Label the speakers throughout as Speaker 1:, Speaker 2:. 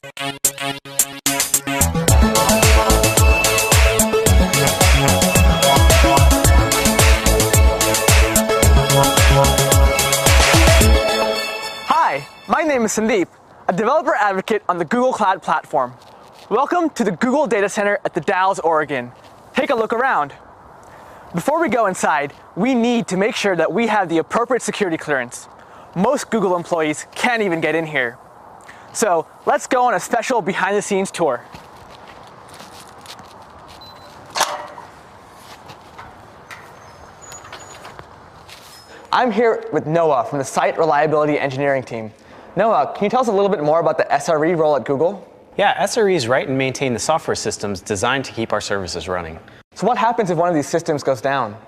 Speaker 1: Hi, my name is Sandeep, a developer advocate on the Google Cloud Platform. Welcome to the Google Data Center at the Dalles, Oregon. Take a look around. Before we go inside, we need to make sure that we have the appropriate security clearance. Most Google employees can't even get in here. So let's go on a special behind-the-scenes tour. I'm here with Noah from the Site Reliability Engineering team. Noah, can you tell us a little bit more about the SRE role at Google?
Speaker 2: Yeah, SREs write and maintain the software systems designed to keep our services running.
Speaker 1: So what happens if one of these systems goes down?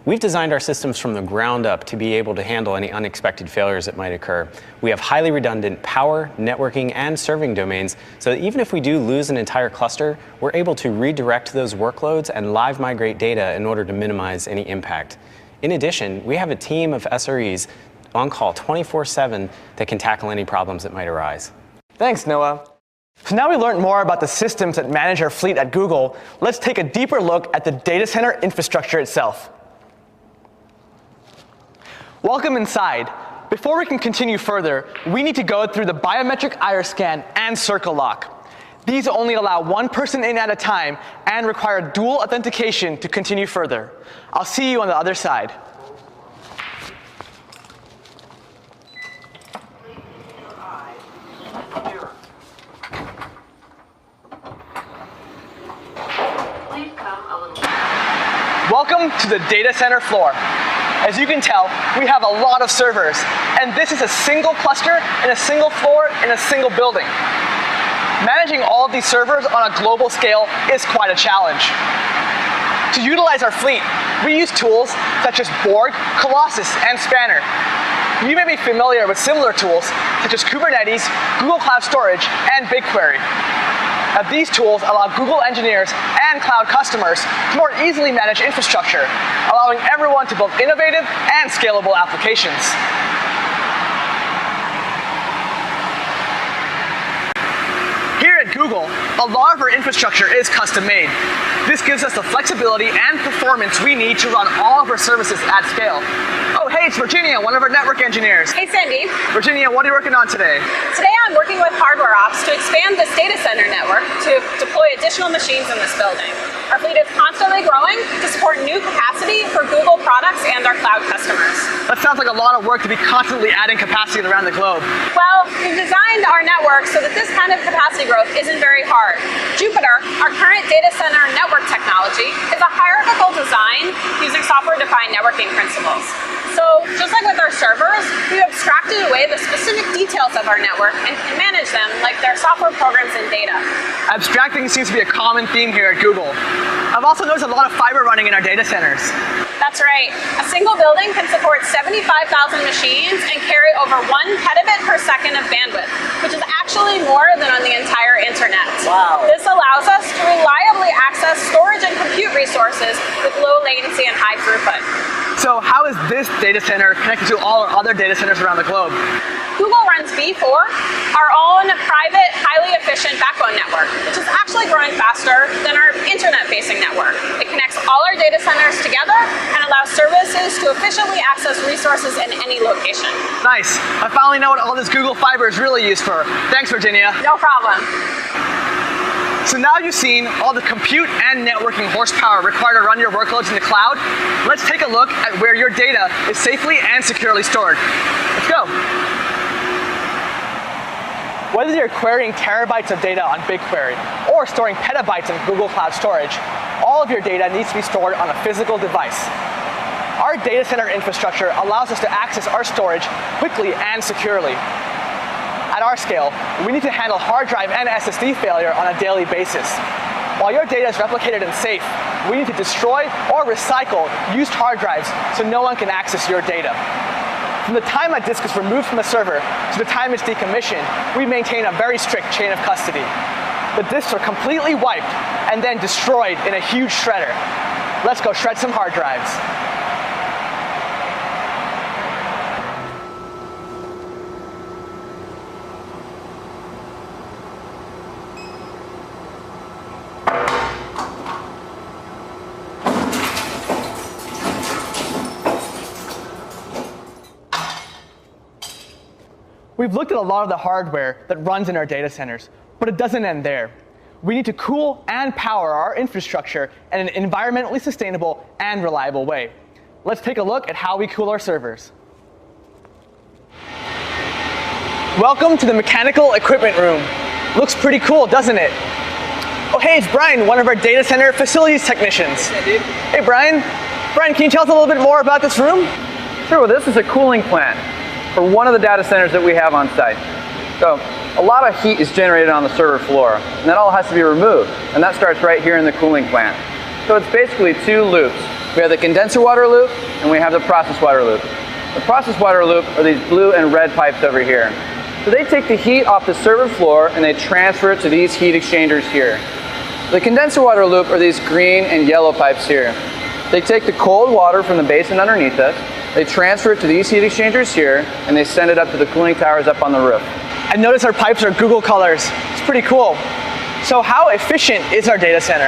Speaker 2: We've designed our systems from the ground up to be able to handle any unexpected failures that might occur. We have highly redundant power, networking, and serving domains, so that even if we do lose an entire cluster, we're able to redirect those workloads and live migrate data in order to minimize any impact. In addition, we have a team of SREs on call 24/7 that can tackle any problems that might arise.
Speaker 1: Thanks, Noah. So now we learned more about the systems that manage our fleet at Google. Let's take a deeper look at the data center infrastructure itself. Welcome inside. Before we can continue further, we need to go through the biometric iris scan and circle lock. These only allow one person in at a time and require dual authentication to continue further. I'll see you on the other side. Welcome to the data center floor. As you can tell, we have a lot of servers, and this is a single cluster in a single floor in a single building. Managing all of these servers on a global scale is quite a challenge. To utilize our fleet, we use tools such as Borg, Colossus, and Spanner. You may be familiar with similar tools such as Kubernetes, Google Cloud Storage, and BigQuery. Now, these tools allow Google engineers and cloud customers to more easily manage infrastructure, allowing everyone to build innovative and scalable applications. Here at Google, a lot of our infrastructure is custom-made. This gives us the flexibility and performance we need to run all of our services at scale. Oh, hey, it's Virginia, one of our network engineers.
Speaker 3: Hey, Sandy.
Speaker 1: Virginia, what are you working on today?
Speaker 3: Today I'm working with hardware ops to expand this data center network to deploy additional machines in this building. Our fleet is constantly growing to support new capacity for Google products and our cloud customers.
Speaker 1: That sounds like a lot of work to be constantly adding capacity around the globe.
Speaker 3: Well, we've designed our network so that this kind of capacity growth isn't very hard. Jupyter, our current data center network technology, is a hierarchical design using software-defined networking principles. So just like with our servers, we abstracted away the specific details of our network and can manage them like they're software programs and data.
Speaker 1: Abstracting seems to be a common theme here at Google. I've also noticed a lot of fiber running in our data centers.
Speaker 3: That's right. A single building can support 75,000 machines and carry over 1 petabyte per second of bandwidth, which is actually more than on the entire internet.
Speaker 1: Wow.
Speaker 3: This allows us to reliably access storage and compute resources with low latency and high throughput.
Speaker 1: So how is this data center connected to all our other data centers around the globe?
Speaker 3: Google runs V4, our own private, highly efficient backbone network, which is actually growing faster than our internet-facing network. It connects all our data centers together and allows services to efficiently access resources in any location.
Speaker 1: Nice. I finally know what all this Google Fiber is really used for. Thanks, Virginia.
Speaker 3: No problem.
Speaker 1: So now you've seen all the compute and networking horsepower required to run your workloads in the cloud. Let's take a look at where your data is safely and securely stored. Let's go. Whether you're querying terabytes of data on BigQuery or storing petabytes in Google Cloud Storage, all of your data needs to be stored on a physical device. Our data center infrastructure allows us to access our storage quickly and securely. At our scale, we need to handle hard drive and SSD failure on a daily basis. While your data is replicated and safe, we need to destroy or recycle used hard drives so no one can access your data. From the time a disk is removed from the server to the time it's decommissioned, we maintain a very strict chain of custody. The disks are completely wiped and then destroyed in a huge shredder. Let's go shred some hard drives. We've looked at a lot of the hardware that runs in our data centers, but it doesn't end there. We need to cool and power our infrastructure in an environmentally sustainable and reliable way. Let's take a look at how we cool our servers. Welcome to the mechanical equipment room. Looks pretty cool, doesn't it? Oh, hey, it's Brian, one of our data center facilities technicians. Hey, Brian. Brian, can you tell us a little bit more about this room?
Speaker 4: Sure, well, this is a cooling plant for one of the data centers that we have on site. So a lot of heat is generated on the server floor, and that all has to be removed, and that starts right here in the cooling plant. So it's basically two loops. We have the condenser water loop, and we have the process water loop. The process water loop are these blue and red pipes over here. So they take the heat off the server floor, and they transfer it to these heat exchangers here. The condenser water loop are these green and yellow pipes here. They take the cold water from the basin underneath us, they transfer it to these heat exchangers here, and they send it up to the cooling towers up on the roof.
Speaker 1: I notice our pipes are Google colors. It's pretty cool. So how efficient is our data center?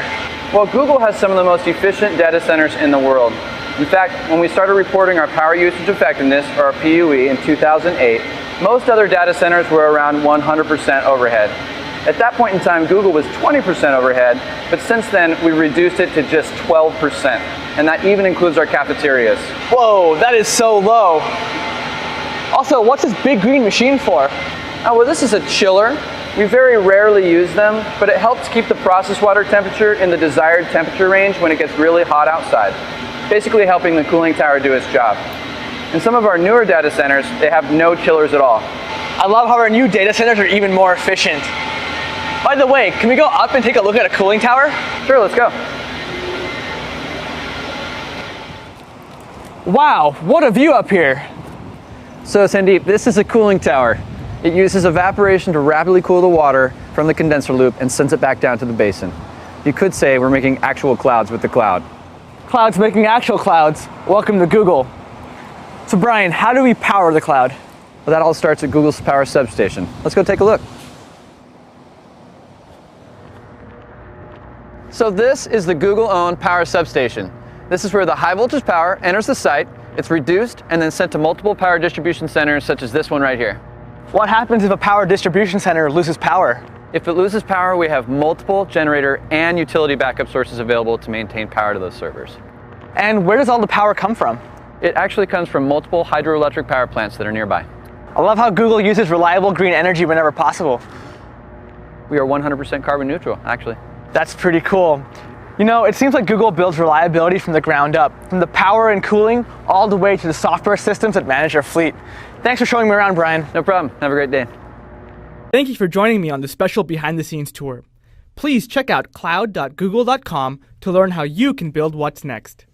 Speaker 4: Well, Google has some of the most efficient data centers in the world. In fact, when we started reporting our power usage effectiveness, or our PUE, in 2008, most other data centers were around 100% overhead. At that point in time, Google was 20% overhead, but since then, we reduced it to just 12%. And that even includes our cafeterias.
Speaker 1: Whoa, that is so low. Also, what's this big green machine for?
Speaker 4: Oh, well, this is a chiller. We very rarely use them, but it helps keep the process water temperature in the desired temperature range when it gets really hot outside, basically helping the cooling tower do its job. In some of our newer data centers, they have no chillers at all.
Speaker 1: I love how our new data centers are even more efficient. By the way, can we go up and take a look at a cooling tower?
Speaker 4: Sure, let's go.
Speaker 1: Wow, what a view up here.
Speaker 4: So Sandeep, this is a cooling tower. It uses evaporation to rapidly cool the water from the condenser loop and sends it back down to the basin. You could say we're making actual clouds with the cloud.
Speaker 1: Clouds making actual clouds. Welcome to Google. So Brian, how do we power the cloud?
Speaker 4: Well, that all starts at Google's Power Substation. Let's go take a look. So this is the Google-owned Power Substation. This is where the high voltage power enters the site, it's reduced, and then sent to multiple power distribution centers such as this one right here.
Speaker 1: What happens if a power distribution center loses power?
Speaker 4: If it loses power, we have multiple generator and utility backup sources available to maintain power to those servers.
Speaker 1: And where does all the power come from?
Speaker 4: It actually comes from multiple hydroelectric power plants that are nearby.
Speaker 1: I love how Google uses reliable green energy whenever possible.
Speaker 4: We are 100% carbon neutral, actually.
Speaker 1: That's pretty cool. You know, it seems like Google builds reliability from the ground up, from the power and cooling all the way to the software systems that manage our fleet. Thanks for showing me around, Brian.
Speaker 4: No problem. Have a great day.
Speaker 1: Thank you for joining me on this special behind-the-scenes tour. Please check out cloud.google.com to learn how you can build what's next.